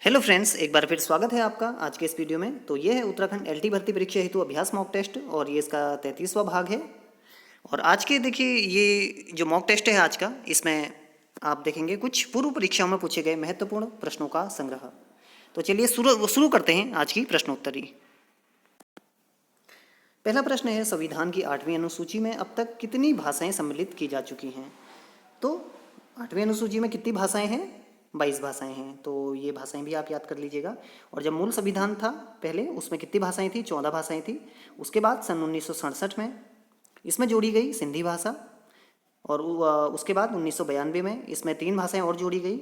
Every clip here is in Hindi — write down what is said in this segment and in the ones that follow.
हेलो फ्रेंड्स, एक बार फिर स्वागत है आपका आज के इस वीडियो में। तो ये है उत्तराखंड एलटी भर्ती परीक्षा हेतु अभ्यास मॉक टेस्ट और ये इसका 33वां भाग है। और आज के देखिए ये जो मॉक टेस्ट है आज का, इसमें आप देखेंगे कुछ पूर्व परीक्षाओं में पूछे गए महत्वपूर्ण प्रश्नों का संग्रह। तो चलिए शुरू करते हैं आज की प्रश्नोत्तरी। पहला प्रश्न है, संविधान की 8वीं अनुसूची में अब तक कितनी भाषाएं सम्मिलित की जा चुकी हैं? तो 8वीं अनुसूची में कितनी भाषाएं हैं? 22 भाषाएं हैं। तो ये भाषाएं भी आप याद कर लीजिएगा। और जब मूल संविधान था पहले, उसमें कितनी भाषाएं थी? 14 भाषाएं थी। उसके बाद सन 1967 में इसमें जोड़ी गई सिंधी भाषा। और उसके बाद 1992 में इसमें 3 भाषाएं और जोड़ी गई,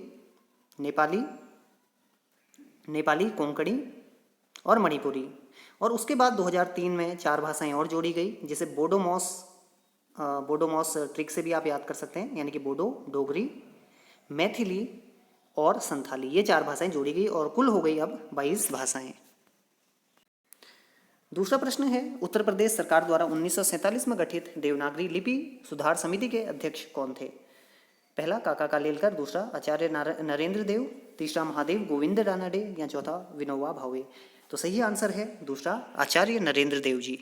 नेपाली, कोंकणी और मणिपुरी। और उसके बाद 2003 में 4 भाषाएं और जोड़ी गई, जिसे बोडोमॉस ट्रिक से भी आप याद कर सकते हैं, यानी कि बोडो, डोगरी, मैथिली और संथाली, ये 4 भाषाएं जोड़ी गई और कुल हो गई अब 22 भाषाएं। दूसरा प्रश्न है, उत्तर प्रदेश सरकार द्वारा 1947 में गठित देवनागरी लिपि सुधार समिति के अध्यक्ष कौन थे? पहला काका कालेलकर, दूसरा आचार्य नरेंद्र देव, तीसरा महादेव गोविंद रानडे या चौथा विनोबा भावे। तो सही आंसर है दूसरा, आचार्य नरेंद्र देव जी।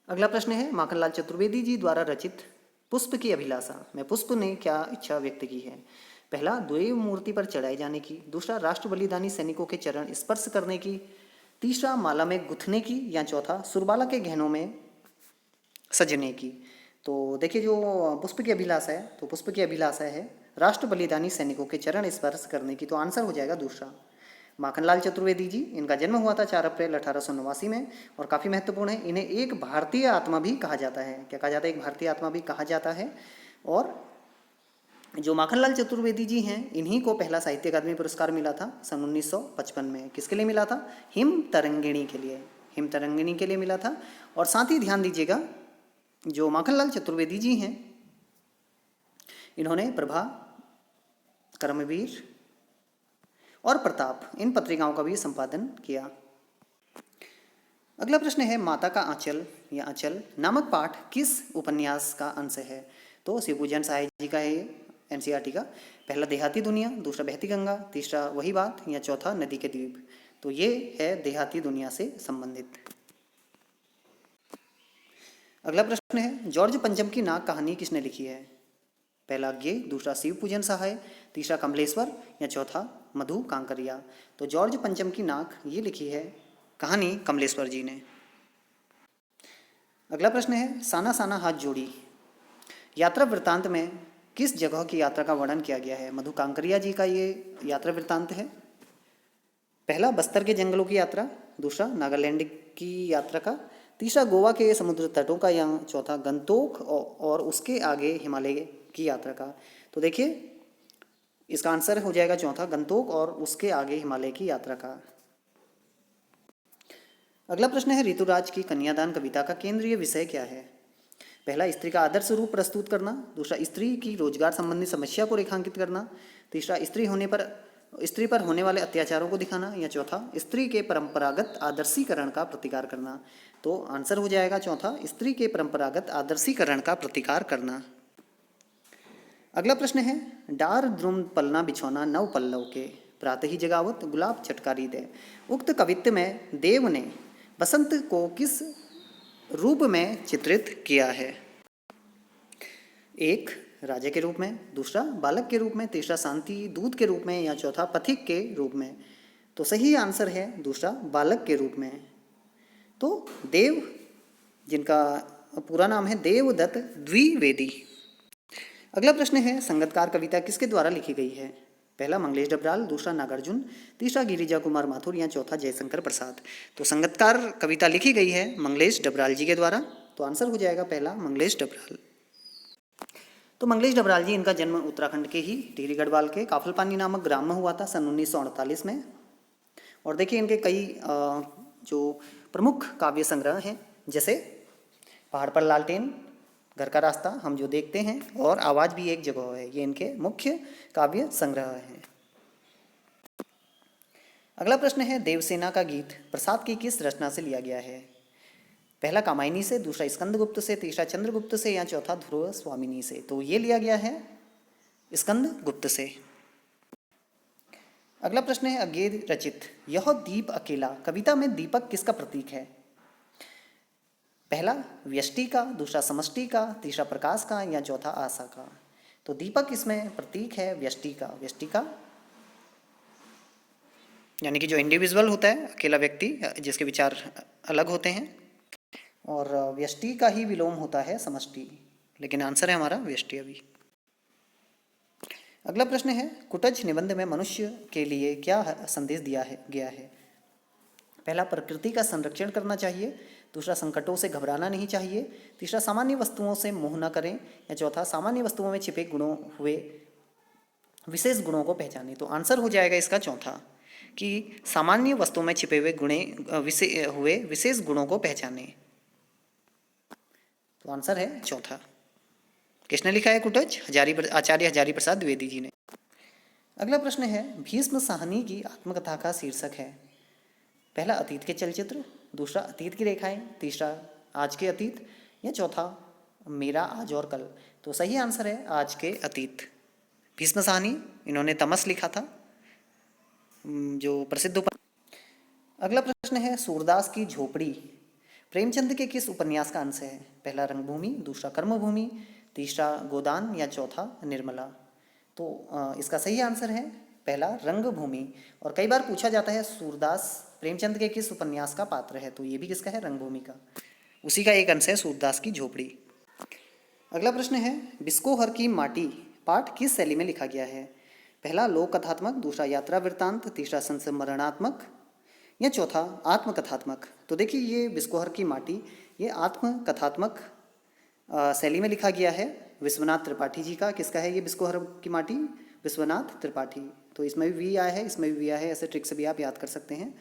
अगला प्रश्न है, माखनलाल चतुर्वेदी जी द्वारा रचित पुष्प की अभिलाषा में पुष्प ने क्या इच्छा व्यक्त की है? पहला देव मूर्ति पर चढ़ाए जाने की, दूसरा राष्ट्र बलिदानी सैनिकों के चरण स्पर्श करने की, तीसरा माला में गुथने की या चौथा सुरबाला के गहनों में सजने की। तो देखिए जो पुष्प की अभिलाषा है, तो पुष्प की अभिलाषा है राष्ट्र बलिदानी सैनिकों के चरण स्पर्श करने की। तो आंसर हो जाएगा दूसरा। माखनलाल चतुर्वेदी जी, इनका जन्म हुआ था 4 अप्रैल 1889 में और काफ़ी महत्वपूर्ण है, इन्हें एक भारतीय आत्मा भी कहा जाता है। क्या कहा जाता है? एक भारतीय आत्मा भी कहा जाता है। और जो माखनलाल चतुर्वेदी जी हैं, इन्हीं को पहला साहित्य अकादमी पुरस्कार मिला था सन 1955 में। किसके लिए मिला था? हिम तरंगिणी के लिए, हिम तरंगिणी के लिए मिला था। और साथ ही ध्यान दीजिएगा, जो माखनलाल चतुर्वेदी जी हैं, इन्होंने प्रभा, कर्मवीर और प्रताप, इन पत्रिकाओं का भी संपादन किया। अगला प्रश्न है, माता का आंचल या आंचल नामक पाठ किस उपन्यास का अंश है? तो शिवपूजन सहाय जी का है, एनसीईआरटी का। पहला देहाती दुनिया, दूसरा बहती गंगा, तीसरा वही बात या चौथा नदी के द्वीप। तो ये है देहाती दुनिया से संबंधित। अगला प्रश्न है, जॉर्ज पंचम की नाग कहानी किसने लिखी है? पहला ज्ञे, दूसरा शिवपूजन सहाय, तीसरा कमलेश्वर या चौथा मधु कांकरिया। तो जॉर्ज पंचम की नाक ये लिखी है कहानी कमलेश्वर जी ने। अगला प्रश्न है, साना साना हाथ जोड़ी यात्रा वृत्तांत में किस जगह की यात्रा का वर्णन किया गया है? मधु कांकरिया जी का ये यात्रा वृत्तांत है। पहला बस्तर के जंगलों की यात्रा, दूसरा नागालैंड की यात्रा का, तीसरा गोवा के समुद्र तटों का या चौथा गंगटोक और उसके आगे हिमालय की यात्रा का। तो देखिए इसका आंसर हो जाएगा चौथा, गंगटोक और उसके आगे हिमालय की यात्रा का। अगला प्रश्न है, ऋतुराज की कन्यादान कविता का केंद्रीय विषय क्या है? पहला स्त्री का आदर्श रूप प्रस्तुत करना, दूसरा स्त्री की रोजगार संबंधी समस्या को रेखांकित करना, तीसरा स्त्री पर होने वाले अत्याचारों को दिखाना या चौथा स्त्री के परंपरागत आदर्शीकरण का प्रतिकार करना। तो आंसर हो जाएगा चौथा, स्त्री के परंपरागत आदर्शीकरण का प्रतिकार करना। अगला प्रश्न है, डार द्रुम पलना बिछौना नव पल्लव के, प्रातः ही जगावत गुलाब चटकारी दे। उक्त कवित्व में देव ने बसंत को किस रूप में चित्रित किया है? एक राजा के रूप में, दूसरा बालक के रूप में, तीसरा शांति दूत के रूप में या चौथा पथिक के रूप में। तो सही आंसर है दूसरा, बालक के रूप में। तो देव, जिनका पूरा नाम है देवदत्त द्विवेदी। अगला प्रश्न है, संगतकार कविता किसके द्वारा लिखी गई है? पहला मंगलेश डबराल, दूसरा नागार्जुन, तीसरा गिरिजा कुमार माथुर या चौथा जयशंकर प्रसाद। तो संगतकार कविता लिखी गई है मंगलेश डबराल जी के द्वारा। तो आंसर हो जाएगा पहला, मंगलेश डबराल। तो मंगलेश डबराल जी, इनका जन्म उत्तराखंड के ही टिहरी गढ़वाल के काफलपानी नामक ग्राम में हुआ था सन 1948 में। और देखिए इनके कई जो प्रमुख काव्य संग्रह हैं, जैसे पहाड़ पर लालटेन, घर का रास्ता, हम जो देखते हैं और आवाज़ भी एक जगह है, ये इनके मुख्य काव्य संग्रह हैं। अगला प्रश्न है, देवसेना का गीत प्रसाद की किस रचना से लिया गया है? पहला कामायनी से, दूसरा स्कंदगुप्त से, तीसरा चंद्रगुप्त से या चौथा ध्रुव स्वामिनी से। तो ये लिया गया है स्कंदगुप्त से। अगला प्रश्न है अज्ञेय रचित यह दीप अकेला कविता में दीपक किसका प्रतीक है? पहला व्यष्टि का, दूसरा समष्टि का, तीसरा प्रकाश का या चौथा आशा का। तो दीपक इसमें प्रतीक है व्यष्टि का। व्यष्टि का यानी कि जो इंडिविजुअल होता है, अकेला व्यक्ति जिसके विचार अलग होते हैं, और व्यष्टि का ही विलोम होता है समष्टि, लेकिन आंसर है हमारा व्यष्टि अभी। अगला प्रश्न है कुटज निबंध में मनुष्य के लिए क्या संदेश दिया है गया है? पहला प्रकृति का संरक्षण करना चाहिए, दूसरा संकटों से घबराना नहीं चाहिए, तीसरा सामान्य वस्तुओं से मोह न करें या चौथा सामान्य वस्तुओं में छिपे गुणों हुए विशेष गुणों को पहचाने। तो आंसर हो जाएगा इसका चौथा कि सामान्य वस्तुओं में छिपे हुए हुए विशेष गुणों को पहचाने। तो आंसर है चौथा। किसने लिखा है कुटज? आचार्य हजारी प्रसाद द्विवेदी जी ने। अगला प्रश्न है भीष्म साहनी की आत्मकथा का शीर्षक है? पहला अतीत के चलचित्र, दूसरा अतीत की रेखाएं, तीसरा आज के अतीत या चौथा मेरा आज और कल। तो सही आंसर है आज के अतीत। भीष्म साहनी, इन्होंने तमस लिखा था जो प्रसिद्ध अगला प्रश्न है सूरदास की झोपड़ी प्रेमचंद के किस उपन्यास का अंश है? पहला रंगभूमि, दूसरा कर्मभूमि, तीसरा गोदान या चौथा निर्मला। तो इसका सही आंसर है पहला रंगभूमि। और कई बार पूछा जाता है सूरदास प्रेमचंद के किस उपन्यास का पात्र है, तो ये भी किसका है? रंगभूमि का। उसी का एक अंश है सूरदास की झोपड़ी। अगला प्रश्न है बिस्कोहर की माटी पाठ किस शैली में लिखा गया है? पहला लोक कथात्मक, दूसरा यात्रा वृत्तांत, तीसरा संस्मरणात्मक या चौथा आत्मकथात्मक। तो देखिए ये बिस्कोहर की माटी ये आत्मकथात्मक शैली में लिखा गया है विश्वनाथ त्रिपाठी जी का। किसका है ये बिस्कोहर की माटी? विश्वनाथ त्रिपाठी। तो इसमें भी वी आया है, इसमें भी वी आया है, ऐसे ट्रिक से भी आप याद कर सकते हैं।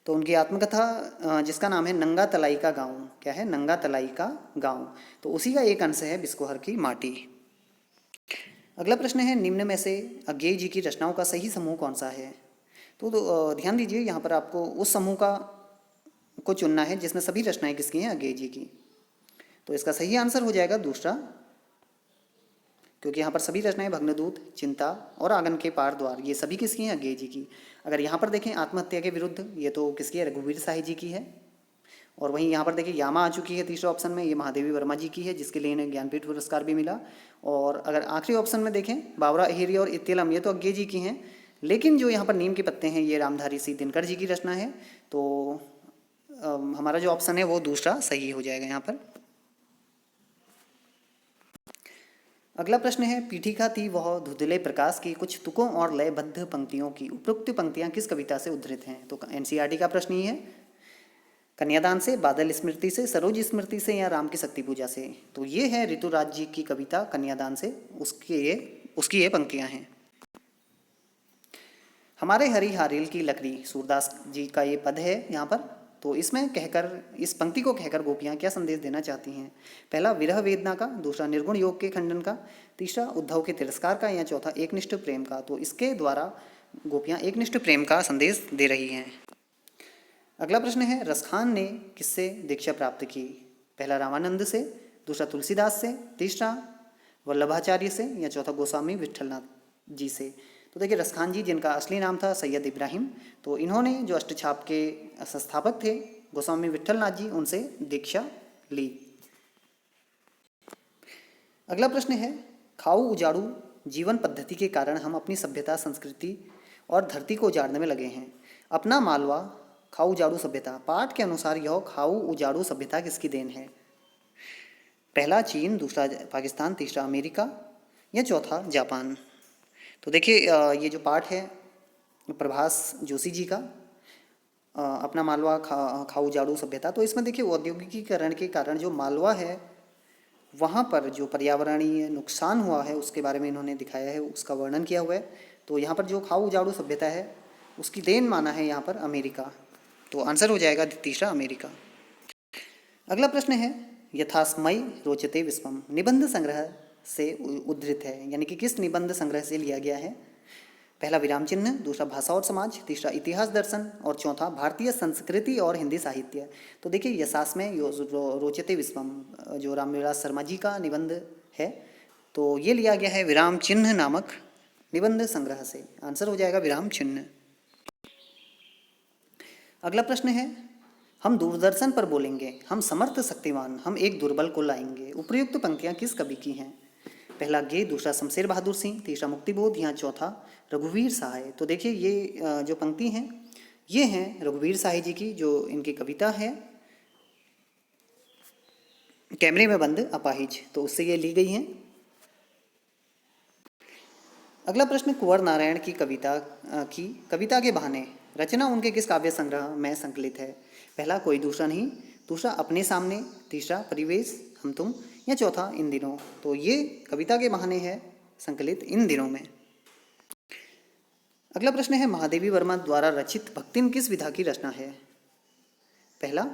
तो उनकी आत्मकथा जिसका नाम है नंगा तलाई का गांव। क्या है? नंगा तलाई का गांव। तो उसी का एक अंश है बिस्कोहर की माटी। अगला प्रश्न है निम्न में से अज्ञेय जी की रचनाओं का सही समूह कौन सा है? तो ध्यान दीजिए यहाँ पर आपको उस समूह को चुनना है जिसमें सभी रचनाएं किसकी हैं? अज्ञेय जी की। तो इसका सही आंसर हो जाएगा दूसरा, क्योंकि यहाँ पर सभी रचनाएं भग्नदूत, चिंता और आंगन के पार द्वार ये सभी किसकी हैं? अज्ञेय जी की। अगर यहाँ पर देखें आत्महत्या के विरुद्ध, ये तो किसकी है? रघुवीर साही जी की है। और वहीं यहाँ पर देखिए यामा आ चुकी है तीसरे ऑप्शन में, ये महादेवी वर्मा जी की है जिसके लिए इन्हें ज्ञानपीठ पुरस्कार भी मिला। और अगर आखिरी ऑप्शन में देखें बावरा अहिरी और इत्यलम, ये तो अज्ञेय जी की हैं, लेकिन जो यहाँ पर नीम के पत्ते हैं ये रामधारी सी दिनकर जी की रचना है। तो हमारा जो ऑप्शन है वो दूसरा सही हो जाएगा यहाँ पर। अगला प्रश्न है पीठिका थी वह धुंधले प्रकाश की कुछ तुकों और लयबद्ध पंक्तियों की उपरोक्त पंक्तियां किस कविता से उद्धृत हैं? तो एनसीईआरटी का प्रश्न ही है। कन्यादान से, बादल स्मृति से, सरोज स्मृति से या राम की शक्ति पूजा से। तो ये है ऋतुराज जी की कविता कन्यादान से, उसकी ये पंक्तियां हैं। हमारे हरी हारेल की लकड़ी सूरदास जी का ये पद है यहाँ पर। तो इसमें कहकर, इस पंक्ति को कहकर गोपियाँ क्या संदेश देना चाहती हैं? पहला विरह वेदना का, दूसरा निर्गुण योग के खंडन का, तीसरा उद्धव के तिरस्कार का या चौथा एकनिष्ठ प्रेम का। तो इसके द्वारा गोपियाँ एकनिष्ठ प्रेम का संदेश दे रही हैं। अगला प्रश्न है रसखान ने किससे दीक्षा प्राप्त की? पहला रामानंद से, दूसरा तुलसीदास से, तीसरा वल्लभाचार्य से या चौथा गोस्वामी विट्ठलनाथ जी से। तो देखिए रसखान जी जिनका असली नाम था सैयद इब्राहिम, तो इन्होंने जो अष्टछाप के संस्थापक थे गोस्वामी विट्ठलनाथ जी, उनसे दीक्षा ली। अगला प्रश्न है खाऊ उजाड़ू जीवन पद्धति के कारण हम अपनी सभ्यता, संस्कृति और धरती को उजाड़ने में लगे हैं। अपना मालवा खाऊ उजाड़ू सभ्यता, पाठ के अनुसार यह खाऊ उजाड़ू सभ्यता किसकी देन है? पहला चीन, दूसरा पाकिस्तान, तीसरा अमेरिका या चौथा जापान। तो देखिए ये जो पाठ है प्रभास जोशी जी का, अपना मालवा खाऊ उजाड़ू सभ्यता। तो इसमें देखिए औद्योगिकीकरण के कारण जो मालवा है वहाँ पर जो पर्यावरणीय नुकसान हुआ है उसके बारे में इन्होंने दिखाया है, उसका वर्णन किया हुआ है। तो यहाँ पर जो खाऊ उजाड़ू सभ्यता है उसकी देन माना है यहाँ पर अमेरिका। तो आंसर हो जाएगा तीसरा अमेरिका। अगला प्रश्न है यथास्मय रोचते विश्वम निबंध संग्रह से उद्धृत है, यानी कि किस निबंध संग्रह से लिया गया है? पहला विराम चिन्ह, दूसरा भाषा और समाज, तीसरा इतिहास दर्शन और चौथा भारतीय संस्कृति और हिंदी साहित्य। तो देखिए यशास्मय रोचते विश्वम जो रामविलास शर्मा जी का निबंध है, तो ये लिया गया है विराम चिन्ह नामक निबंध संग्रह से। आंसर हो जाएगा विराम चिन्ह। अगला प्रश्न है, हम दूरदर्शन पर बोलेंगे, हम समर्थ शक्तिमान, हम एक दुर्बल को लाएंगे। उपर्युक्त पंक्तियां किस कवि की हैं? पहला गे, दूसरा शमशेर बहादुर सिंह, तीसरा मुक्तिबोध या चौथा रघुवीर सहाय। तो देखिए ये जो पंक्ति हैं ये हैं रघुवीर सहाय जी की, जो इनकी कविता है कैमरे में बंद अपाहिज, तो उससे ये ली गई हैं। अगला प्रश्न, कुंवर नारायण की कविता के बहाने रचना उनके किस काव्य संग्रह में संकलित है? पहला कोई दूसरा नहीं, दूसरा अपने सामने, तीसरा परिवेश, हम तुम या चौथा इन दिनों। तो ये कविता के बहाने है संकलित इन दिनों में। अगला प्रश्न है, महादेवी वर्मा द्वारा रचित भक्तिन किस विधा की रचना है? पहला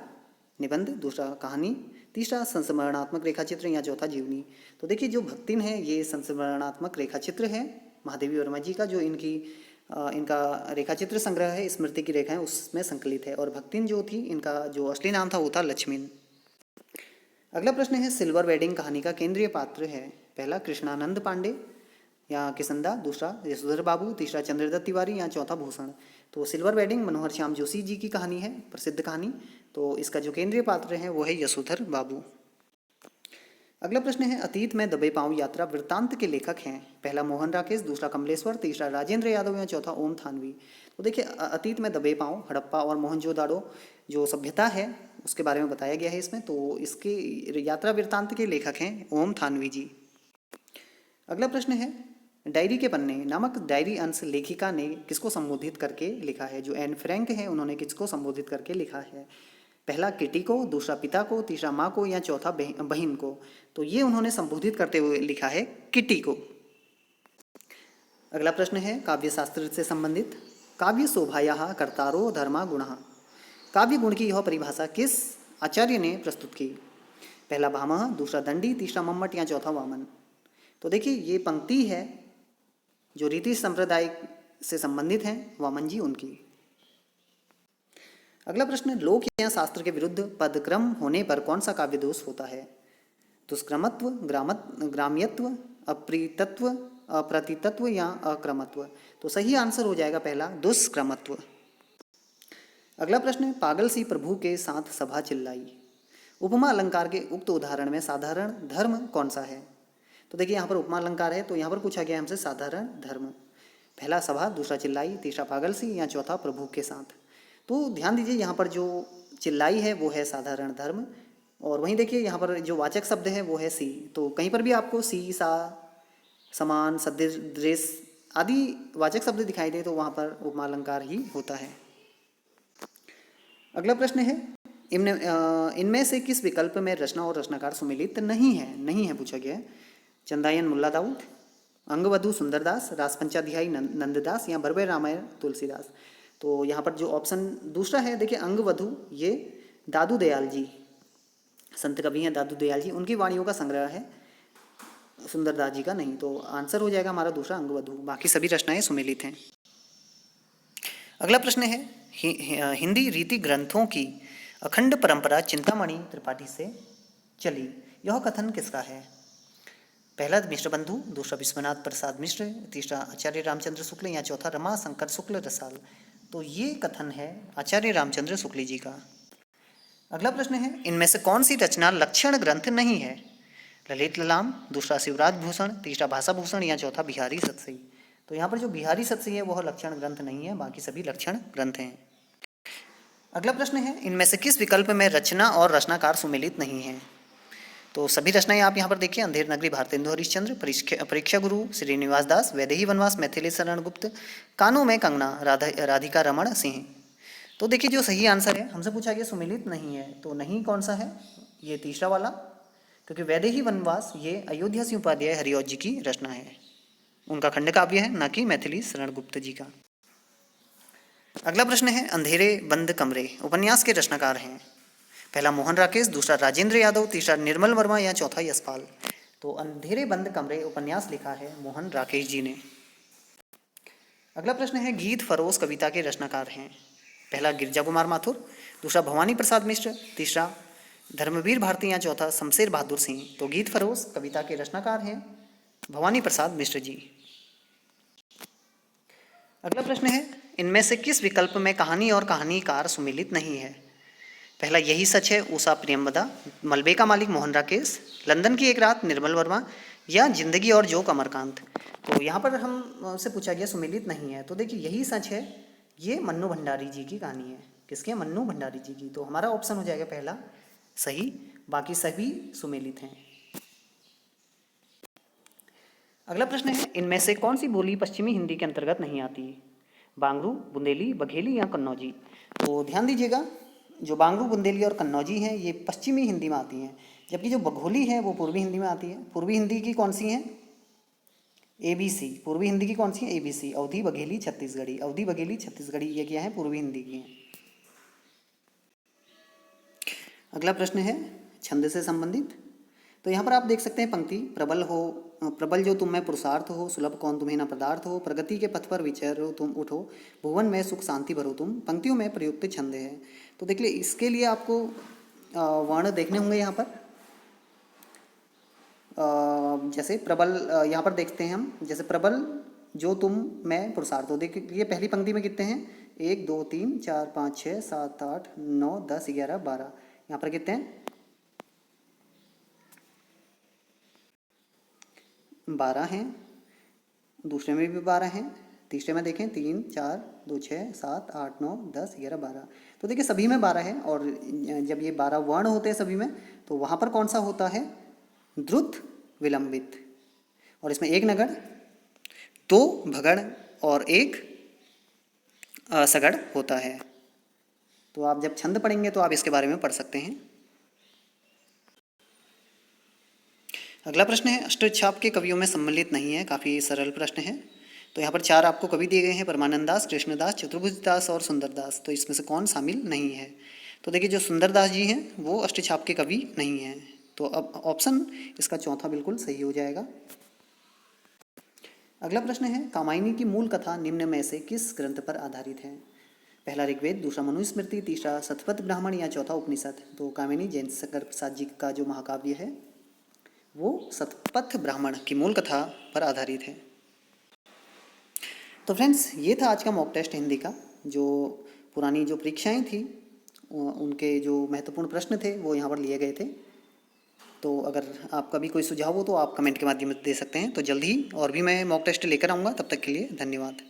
निबंध, दूसरा कहानी, तीसरा संस्मरणात्मक रेखाचित्र या चौथा जीवनी। तो देखिए जो भक्तिन है ये संस्मरणात्मक रेखाचित्र है महादेवी वर्मा जी का, जो इनका रेखाचित्र संग्रह है स्मृति की रेखाएं उसमें संकलित है। और भक्तिन जो थी इनका जो असली नाम था वो था लक्ष्मीन। अगला प्रश्न है, सिल्वर वेडिंग कहानी का केंद्रीय पात्र है? पहला कृष्णानंद पांडे या किसंदा, दूसरा यशोधर बाबू, तीसरा चंद्रदत्त तिवारी या चौथा भूषण। तो सिल्वर वेडिंग मनोहर श्याम जोशी जी की कहानी है, प्रसिद्ध कहानी। तो इसका जो केंद्रीय पात्र है वो है यशोधर बाबू। अगला प्रश्न है, अतीत में दबे पांव यात्रा वृत्तांत के लेखक हैं? पहला मोहन राकेश, दूसरा कमलेश्वर, तीसरा राजेंद्र यादव या चौथा ओम थानवी। तो देखिए अतीत में दबे पांव हड़प्पा और मोहनजोदाड़ो जो सभ्यता है उसके बारे में बताया गया है इसमें। तो इसके यात्रा वृत्तांत के लेखक हैं ओम थानवी जी। अगला प्रश्न है, डायरी के पन्ने नामक डायरी अंश लेखिका ने किसको संबोधित करके लिखा है? जो एन फ्रैंक है उन्होंने किसको संबोधित करके लिखा है? पहला किटी को, दूसरा पिता को, तीसरा माँ को या चौथा बहन को। तो ये उन्होंने संबोधित करते हुए लिखा है किटी को। अगला प्रश्न है काव्य शास्त्र से संबंधित, काव्य शोभायाः कर्तारो धर्मा गुणः। काव्य गुण की यह परिभाषा किस आचार्य ने प्रस्तुत की? पहला भामह, दूसरा दंडी, तीसरा मम्मट या चौथा वामन। तो देखिए ये पंक्ति है जो रीति संप्रदाय से संबंधित हैं, वामन जी उनकी। अगला प्रश्न, लोक या शास्त्र के विरुद्ध पदक्रम होने पर कौन सा काव्य दोष होता है? दुष्क्रमत्व, ग्राम्यत्व, अप्रीतत्व, अप्रतितत्व या अक्रमत्व। तो सही आंसर हो जाएगा पहला दुष्क्रमत्व। अगला प्रश्न, पागल सी प्रभु के साथ सभा चिल्लाई। उपमा अलंकार के उक्त उदाहरण में साधारण धर्म कौन सा है? तो देखिए यहाँ पर उपमा अलंकार है तो यहाँ पर पूछा गया हमसे साधारण धर्म। पहला सभा, दूसरा चिल्लाई, तीसरा पागल सी या चौथा प्रभु के साथ। तो ध्यान दीजिए यहाँ पर जो चिल्लाई है वो है साधारण धर्म, और वहीं देखिए यहाँ पर जो वाचक शब्द है वो है सी। तो कहीं पर भी आपको सी, सा, समान, सदृश आदि वाचक शब्द दिखाई दे तो वहाँ पर उपमा अलंकार ही होता है। अगला प्रश्न है, इनमें से किस विकल्प में रचना और रचनाकार सुमिलित नहीं है पूछा गया है? चंदायन मुल्ला दाऊद, अंगवधु सुंदरदास, रासपंचाध्यायी नंददास या बरबे रामायण तुलसीदास। तो यहाँ पर जो ऑप्शन दूसरा है देखिए अंगवधु, ये दादू दयाल जी संत कवि हैं, दादू दयाल जी, उनकी वाणियों का संग्रह है, सुंदरदास जी का नहीं। तो आंसर हो जाएगा हमारा दूसरा अंगवधु, बाकी सभी रचनाएं सुमेलित हैं। अगला प्रश्न है, हिंदी रीति ग्रंथों की अखंड परंपरा चिंतामणि त्रिपाठी से चली, यह कथन किसका है? पहला मिश्र बंधु, दूसरा विश्वनाथ प्रसाद मिश्र, तीसरा आचार्य रामचंद्र शुक्ल या चौथा रमा शंकर शुक्ल रसाल। तो ये कथन है आचार्य रामचंद्र शुक्ल जी का। अगला प्रश्न है, इनमें से कौन सी रचना लक्षण ग्रंथ नहीं है? ललित ललाम, दूसरा शिवराज भूषण, तीसरा भाषा भूषण या चौथा बिहारी सतसई। तो यहाँ पर जो बिहारी सतसई है वह लक्षण ग्रंथ नहीं है, बाकी सभी लक्षण ग्रंथ हैं। अगला प्रश्न है, इनमें से किस विकल्प में रचना और रचनाकार सुमेलित नहीं है? तो सभी रचनाएं आप यहाँ पर देखिए, अंधेर नगरी भारतेंदु हरिश्चंद्र, परीक्षा गुरु श्रीनिवास दास, वैदेही वनवास मैथिली शरण गुप्त, कानों में कंगना राधिका रमण सिंह। तो देखिए जो सही आंसर है, हमसे पूछा गया सुमेलित नहीं है, तो नहीं कौन सा है? ये तीसरा वाला, क्योंकि वैदेही वनवास ये अयोध्या सिंह उपाध्याय हरिऔध जी की रचना है, उनका खंड काव्य है, न कि मैथिली शरण गुप्त जी का। अगला प्रश्न है, अंधेरे बंद कमरे उपन्यास के रचनाकार हैं? पहला मोहन राकेश, दूसरा राजेंद्र यादव, तीसरा निर्मल वर्मा या चौथा यशपाल। तो अंधेरे बंद कमरे उपन्यास लिखा है मोहन राकेश जी ने। अगला प्रश्न है, गीत फरोश कविता के रचनाकार हैं? पहला गिरजा कुमार माथुर, दूसरा भवानी प्रसाद मिश्र, तीसरा धर्मवीर भारती या चौथा शमशेर बहादुर सिंह। तो गीत फरोश कविता के रचनाकार हैं भवानी प्रसाद मिश्र जी। अगला प्रश्न है, इनमें से किस विकल्प में कहानी और कहानीकार सुमिलित नहीं है? पहला, यही सच है उषा प्रियंवदा, मलबे का मालिक मोहन राकेश, लंदन की एक रात निर्मल वर्मा, या जिंदगी और जोक अमरकांत। तो यहाँ पर हम से पूछा गया सुमिलित नहीं है, तो देखिए यही सच है, ये मन्नू भंडारी जी की कहानी है। किसके? मन्नू भंडारी जी की। तो हमारा ऑप्शन हो जाएगा पहला सही, बाकी सभी सुमेलित हैं। अगला प्रश्न है, इनमें से कौन सी बोली पश्चिमी हिंदी के अंतर्गत नहीं आती? बांगरू, बुंदेली, बघेली या कन्नौजी। तो ध्यान दीजिएगा, जो बांगरू, बुंदेली और कन्नौजी हैं ये पश्चिमी हिंदी में आती हैं, जबकि जो बघोली है वो पूर्वी हिंदी में आती है। पूर्वी हिंदी की कौन सी हैं? ABC। पूर्वी हिंदी की कौन सी है? ABC। अवधी, बघेली, छत्तीसगढ़ी। अवधी, बघेली, छत्तीसगढ़ी ये क्या है? पूर्वी हिंदी की हैं। अगला प्रश्न है छंद से संबंधित। तो यहाँ पर आप देख सकते हैं पंक्ति, प्रबल हो, प्रबल जो तुम में पुरुषार्थ हो, सुलभ कौन तुम्हें न पदार्थ हो, प्रगति के पथ पर विचरो तुम उठो, भुवन में सुख शांति भरो तुम, पंक्तियों में प्रयुक्त छंद है। तो देख लिए, इसके लिए आपको वर्ण देखने होंगे यहाँ पर। जैसे प्रबल, यहाँ पर देखते हैं हम, जैसे प्रबल जो तुम में पुरुषार्थ हो। देखिए पहली पंक्ति में कितने हैं? 1 2 3 4 5 6 7 8 9 10 11 12। यहाँ पर कितने हैं? 12 हैं। दूसरे में भी 12 हैं। तीसरे में देखें 3 4 2 6 7 8 9 10 11 12। तो देखिए सभी में 12 है, और जब ये 12 वर्ण होते हैं सभी में, तो वहाँ पर कौन सा होता है? द्रुत विलंबित। और इसमें 1 नगड़, 2 भगड़ और 1 सगड़ होता है। तो आप जब छंद पढ़ेंगे तो आप इसके बारे में पढ़ सकते हैं। अगला प्रश्न है, अष्टछाप के कवियों में सम्मिलित नहीं है। काफ़ी सरल प्रश्न है। तो यहाँ पर 4 आपको कवि दिए गए हैं, परमानंद दास, कृष्णदास, चतुर्भुजदास और सुंदरदास। तो इसमें से कौन शामिल नहीं है? तो देखिए जो सुंदरदास जी हैं वो अष्टछाप के कवि नहीं हैं। तो अब ऑप्शन इसका चौथा बिल्कुल सही हो जाएगा। अगला प्रश्न है, कामायनी की मूल कथा निम्न में से किस ग्रंथ पर आधारित है? पहला ऋग्वेद, दूसरा मनुस्मृति, तीसरा शतपथ ब्राह्मण या चौथा उपनिषद। तो कामिनी जयंत शंकर प्रसाद जी का जो महाकाव्य है वो शतपथ ब्राह्मण की मूल कथा पर आधारित है। तो फ्रेंड्स, ये था आज का मॉक टेस्ट हिंदी का। जो पुरानी जो परीक्षाएं थी उनके जो महत्वपूर्ण प्रश्न थे वो यहाँ पर लिए गए थे। तो अगर आपका भी कोई सुझाव हो तो आप कमेंट के माध्यम से दे सकते हैं। तो जल्द ही और भी मैं मॉक टेस्ट लेकर आऊँगा। तब तक के लिए धन्यवाद।